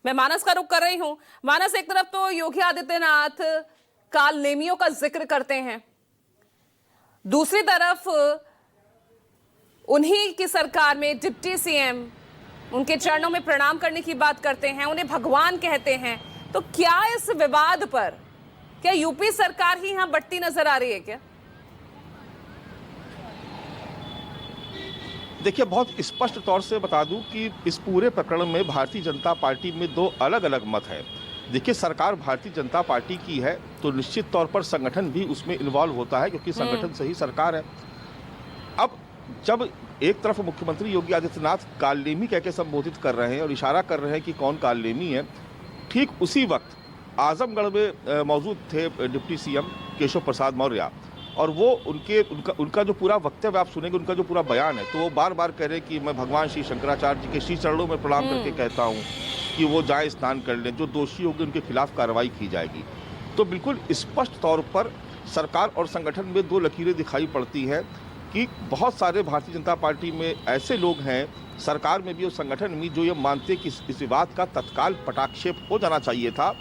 मैं मानस का रुख कर रही हूं। मानस, एक तरफ तो योगी आदित्यनाथ काल नेमियों का जिक्र करते हैं, दूसरी तरफ उन्हीं की सरकार में डिप्टी सीएम उनके चरणों में प्रणाम करने की बात करते हैं, उन्हें भगवान कहते हैं। तो क्या इस विवाद पर क्या यूपी सरकार ही यहां बटती नजर आ रही है क्या? देखिए, बहुत स्पष्ट तौर से बता दूं कि इस पूरे प्रकरण में भारतीय जनता पार्टी में दो अलग अलग मत है। देखिए, सरकार भारतीय जनता पार्टी की है तो निश्चित तौर पर संगठन भी उसमें इन्वॉल्व होता है, क्योंकि संगठन से ही सरकार है। अब जब एक तरफ मुख्यमंत्री योगी आदित्यनाथ कालनेमी कह के संबोधित कर रहे हैं और इशारा कर रहे हैं कि कौन कालनेमी है, ठीक उसी वक्त आजमगढ़ में मौजूद थे डिप्टी सीएम केशव प्रसाद मौर्य, और वो उनका जो पूरा वक्तव्य आप सुनेंगे, उनका जो पूरा बयान है, तो वो बार बार कह रहे हैं कि मैं भगवान श्री शंकराचार्य जी के श्री चरणों में प्रणाम करके कहता हूँ कि वो जाए स्नान कर लें, जो दोषी होंगे उनके खिलाफ कार्रवाई की जाएगी। तो बिल्कुल स्पष्ट तौर पर सरकार और संगठन में दो लकीरें दिखाई पड़ती हैं कि बहुत सारे भारतीय जनता पार्टी में ऐसे लोग हैं, सरकार में भी और संगठन में, जो ये मानते कि इस विवाद का तत्काल पटाक्षेप हो जाना चाहिए था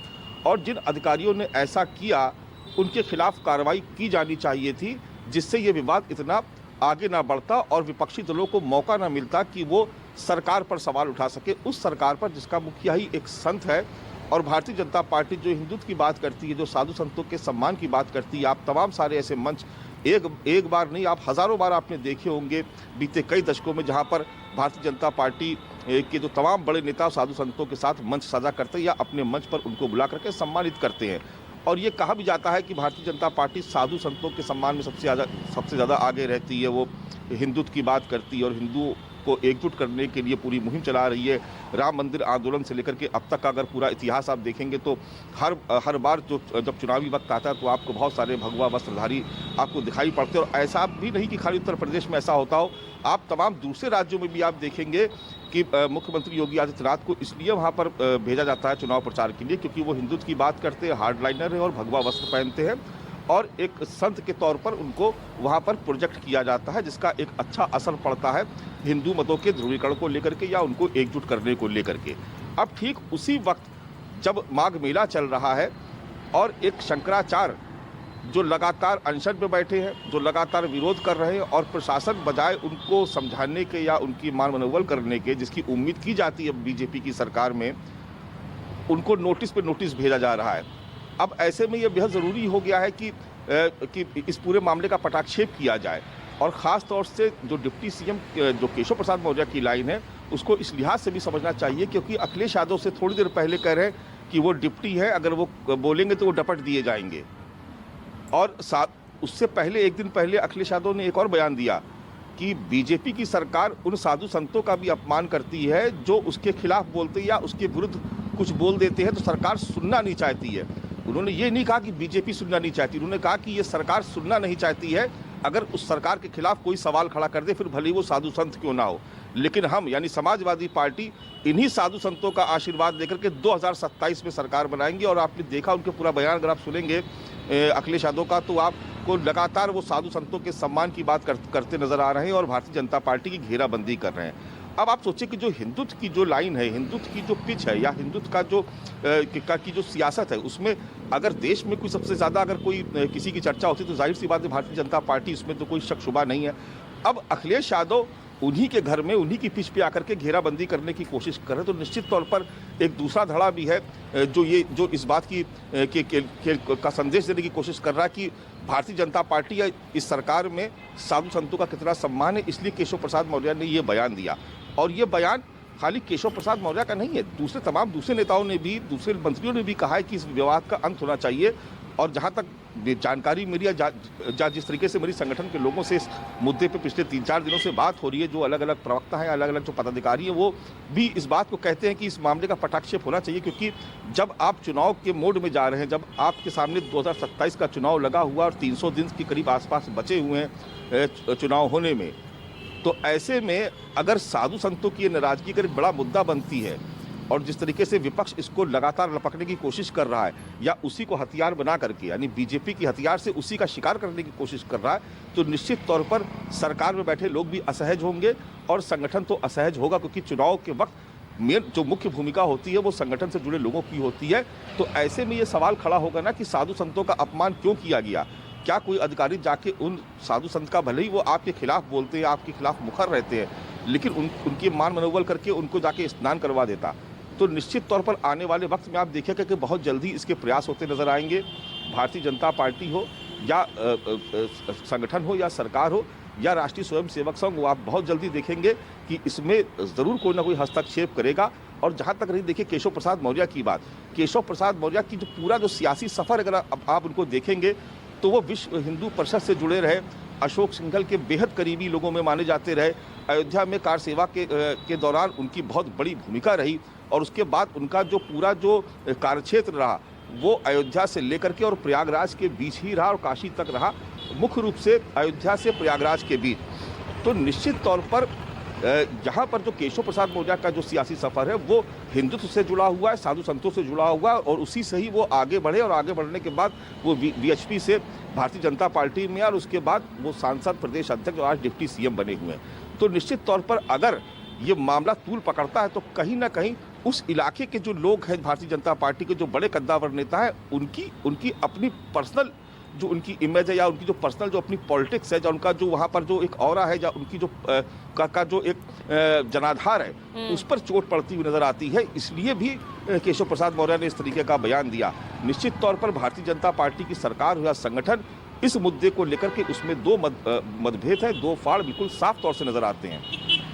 और जिन अधिकारियों ने ऐसा किया उनके खिलाफ कार्रवाई की जानी चाहिए थी, जिससे ये विवाद इतना आगे ना बढ़ता और विपक्षी दलों को मौका ना मिलता कि वो सरकार पर सवाल उठा सके, उस सरकार पर जिसका मुखिया ही एक संत है। और भारतीय जनता पार्टी जो हिंदुत्व की बात करती है, जो साधु संतों के सम्मान की बात करती है, आप तमाम सारे ऐसे मंच एक बार नहीं, आप हजारों बार आपने देखे होंगे बीते कई दशकों में, जहां पर भारतीय जनता पार्टी के जो तमाम बड़े नेता साधु संतों के साथ मंच साझा करते हैं या अपने मंच पर उनको बुला करके सम्मानित करते हैं। और ये कहा भी जाता है कि भारतीय जनता पार्टी साधु संतों के सम्मान में सबसे ज़्यादा आगे रहती है, वो हिंदुत्व की बात करती है और हिंदुओं को एकजुट करने के लिए पूरी मुहिम चला रही है। राम मंदिर आंदोलन से लेकर के अब तक का अगर पूरा इतिहास आप देखेंगे तो हर बार जब चुनावी वक्त आता है तो आपको बहुत सारे भगवा वस्त्रधारी आपको दिखाई पड़ते हैं। और ऐसा भी नहीं कि खाली उत्तर प्रदेश में ऐसा होता हो, आप तमाम दूसरे राज्यों में भी आप देखेंगे कि मुख्यमंत्री योगी आदित्यनाथ को इसलिए वहाँ पर भेजा जाता है चुनाव प्रचार के लिए क्योंकि वो हिंदुत्व की बात करते हैं, हार्डलाइनर है और भगवा वस्त्र पहनते हैं, और एक संत के तौर पर उनको वहाँ पर प्रोजेक्ट किया जाता है, जिसका एक अच्छा असर पड़ता है हिंदू मतों के ध्रुवीकरण को लेकर के या उनको एकजुट करने को लेकर के। अब ठीक उसी वक्त जब माघ मेला चल रहा है और एक शंकराचार्य जो लगातार अनशन पे बैठे हैं, जो लगातार विरोध कर रहे हैं, और प्रशासन बजाय उनको समझाने के या उनकी मान मनोबल करने के, जिसकी उम्मीद की जाती है बीजेपी की सरकार में, उनको नोटिस पे नोटिस भेजा जा रहा है। अब ऐसे में यह बेहद ज़रूरी हो गया है कि इस पूरे मामले का पटाक्षेप किया जाए, और ख़ास तौर से जो डिप्टी सीएम जो केशव प्रसाद मौर्य की लाइन है उसको इस लिहाज से भी समझना चाहिए क्योंकि अखिलेश यादव से थोड़ी देर पहले कह रहे हैं कि वो डिप्टी है, अगर वो बोलेंगे तो वो डपट दिए जाएंगे। और उससे पहले एक दिन पहले अखिलेश यादव ने एक और बयान दिया कि बीजेपी की सरकार उन साधु संतों का भी अपमान करती है जो उसके खिलाफ बोलते हैं या उसके विरुद्ध कुछ बोल देते हैं तो सरकार सुनना नहीं चाहती है। उन्होंने ये नहीं कहा कि बीजेपी सुनना नहीं चाहती, उन्होंने कहा कि ये सरकार सुनना नहीं चाहती है। अगर उस सरकार के खिलाफ कोई सवाल खड़ा कर दे, फिर भले ही वो साधु संत क्यों ना हो, लेकिन हम यानी समाजवादी पार्टी इन्हीं साधु संतों का आशीर्वाद लेकर के 2027 में सरकार बनाएंगे। और आपने देखा उनके पूरा बयान अगर आप सुनेंगे अखिलेश यादव का, तो आपको लगातार वो साधु संतों के सम्मान की बात करते नजर आ रहे हैं और भारतीय जनता पार्टी की घेराबंदी कर रहे हैं। अब आप सोचिए कि जो हिंदुत्व की जो लाइन है, हिंदुत्व की जो पिच है, या हिंदुत्व का की जो सियासत है, उसमें अगर देश में कोई सबसे ज़्यादा अगर कोई किसी की चर्चा होती तो जाहिर सी बात है भारतीय जनता पार्टी, इसमें तो कोई शक शुबा नहीं है। अब अखिलेश यादव उन्हीं के घर में उन्हीं की पिच पे आकर के घेराबंदी करने की कोशिश कर रहे हैं, तो निश्चित तौर पर एक दूसरा धड़ा भी है जो इस बात की का संदेश देने की कोशिश कर रहा है कि भारतीय जनता पार्टी या इस सरकार में साधु संतों का कितना सम्मान है। इसलिए केशव प्रसाद मौर्य ने ये बयान दिया, और ये बयान खाली केशव प्रसाद मौर्य का नहीं है, तमाम दूसरे नेताओं ने भी, दूसरे मंत्रियों ने भी कहा है कि इस विवाद का अंत होना चाहिए। और जहां तक जानकारी मेरी या जिस तरीके से मेरी संगठन के लोगों से इस मुद्दे पे पिछले 3-4 दिनों से बात हो रही है, जो अलग अलग प्रवक्ता हैं, अलग अलग जो पदाधिकारी हैं, वो भी इस बात को कहते हैं कि इस मामले का पटाक्षेप होना चाहिए, क्योंकि जब आप चुनाव के मोड में जा रहे हैं, जब आपके सामने 2027 का चुनाव लगा हुआ और 300 दिन के करीब आसपास बचे हुए हैं चुनाव होने में, तो ऐसे में अगर साधु संतों की नाराजगी का एक बड़ा मुद्दा बनती है और जिस तरीके से विपक्ष इसको लगातार लपकने की कोशिश कर रहा है या उसी को हथियार बना करके, यानी बीजेपी की हथियार से उसी का शिकार करने की कोशिश कर रहा है, तो निश्चित तौर पर सरकार में बैठे लोग भी असहज होंगे और संगठन तो असहज होगा, क्योंकि चुनाव के वक्त मेन जो मुख्य भूमिका होती है वो संगठन से जुड़े लोगों की होती है। तो ऐसे में ये सवाल खड़ा होगा ना कि साधु संतों का अपमान क्यों किया गया। क्या कोई अधिकारी जाके उन साधु संत का, भले ही वो आपके खिलाफ बोलते हैं, आपके खिलाफ मुखर रहते हैं, लेकिन उनकी मान मनोबल करके उनको जाके स्नान करवा देता। तो निश्चित तौर पर आने वाले वक्त में आप देखिएगा कि बहुत जल्दी इसके प्रयास होते नजर आएंगे। भारतीय जनता पार्टी हो या संगठन हो या सरकार हो या राष्ट्रीय स्वयंसेवक संघ हो, आप बहुत जल्दी देखेंगे कि इसमें ज़रूर कोई ना कोई हस्तक्षेप करेगा। और जहाँ तक रही देखिए केशव प्रसाद मौर्य की बात, केशव प्रसाद मौर्य की जो पूरा जो सियासी सफ़र अगर आप उनको देखेंगे तो वो विश्व हिंदू परिषद से जुड़े रहे, अशोक सिंघल के बेहद करीबी लोगों में माने जाते रहे। अयोध्या में कार सेवा के दौरान उनकी बहुत बड़ी भूमिका रही और उसके बाद उनका जो पूरा जो कार्यक्षेत्र रहा वो अयोध्या से लेकर के और प्रयागराज के बीच ही रहा और काशी तक रहा, मुख्य रूप से अयोध्या से प्रयागराज के बीच। तो निश्चित तौर पर यहाँ पर जो केशव प्रसाद मौर्य का जो सियासी सफ़र है वो हिंदुत्व से जुड़ा हुआ है, साधु संतों से जुड़ा हुआ है और उसी से ही वो आगे बढ़े और आगे बढ़ने के बाद वो वीएचपी से भारतीय जनता पार्टी में और उसके बाद वो सांसद, प्रदेश अध्यक्ष और आज डिप्टी सीएम बने हुए हैं। तो निश्चित तौर पर अगर ये मामला तूल पकड़ता है तो कहीं ना कहीं उस इलाके के जो लोग हैं भारतीय जनता पार्टी के जो बड़े कद्दावर नेता हैं उनकी अपनी पर्सनल जो उनकी इमेज है या उनकी जो पर्सनल जो अपनी पॉलिटिक्स है, या उनका जो वहाँ पर जो एक ऑरा है या उनकी जो का जो एक जनाधार है उस पर चोट पड़ती हुई नजर आती है। इसलिए भी केशव प्रसाद मौर्य ने इस तरीके का बयान दिया। निश्चित तौर पर भारतीय जनता पार्टी की सरकार हो या संगठन इस मुद्दे को लेकर के उसमें दो मतभेद है, दो फाड़ बिल्कुल साफ तौर से नजर आते हैं।